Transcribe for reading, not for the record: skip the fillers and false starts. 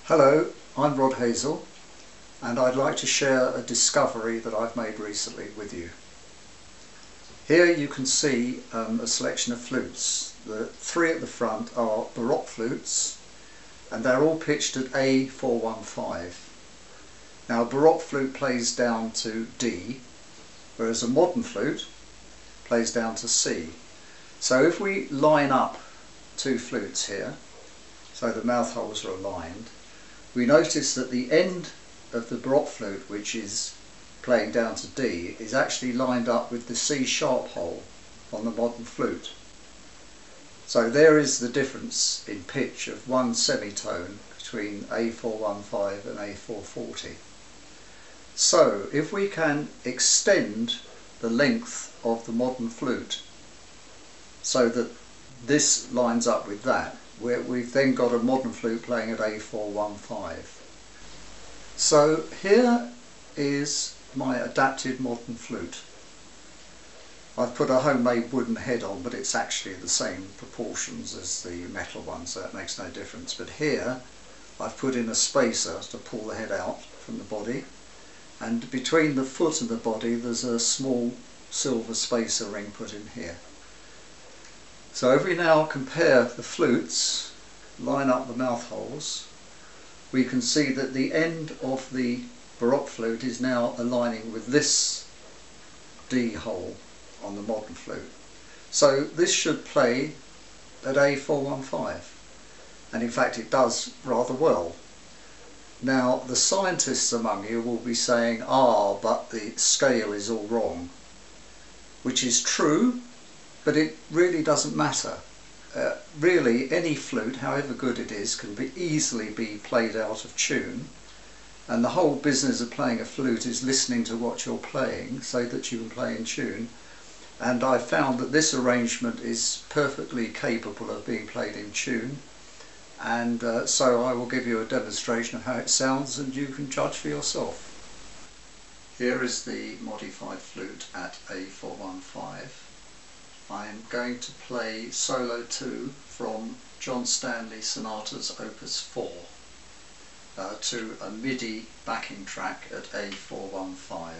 Hello, I'm Hazell, and I'd like to share a discovery that I've made recently with you. Here you can see a selection of flutes. The three at the front are Baroque flutes, and they're all pitched at A415. Now a Baroque flute plays down to D, whereas a modern flute plays down to C. So if we line up two flutes here, so the mouth holes are aligned, we notice that the end of the Baroque flute, which is playing down to D, is actually lined up with the C sharp hole on the modern flute. So there is the difference in pitch of one semitone between A415 and A440. So if we can extend the length of the modern flute so that this lines up with that, we've then got a modern flute playing at A415. So here is my adapted modern flute. I've put a homemade wooden head on, but it's actually the same proportions as the metal one, so that makes no difference. But here I've put in a spacer to pull the head out from the body, and between the foot and the body there's a small silver spacer ring put in here. So if we now compare the flutes, line up the mouth holes, we can see that the end of the Baroque flute is now aligning with this D hole on the modern flute. So this should play at A415, and in fact it does rather well. Now the scientists among you will be saying, but the scale is all wrong, which is true, but it really doesn't matter. Really, any flute, however good it is, can easily be played out of tune, and the whole business of playing a flute is listening to what you're playing so that you can play in tune. And I found that this arrangement is perfectly capable of being played in tune, and so I will give you a demonstration of how it sounds and you can judge for yourself. Here is the modified flute at A415. I'm going to play Solo 2 from John Stanley Sonata's Opus 4 to a MIDI backing track at A415.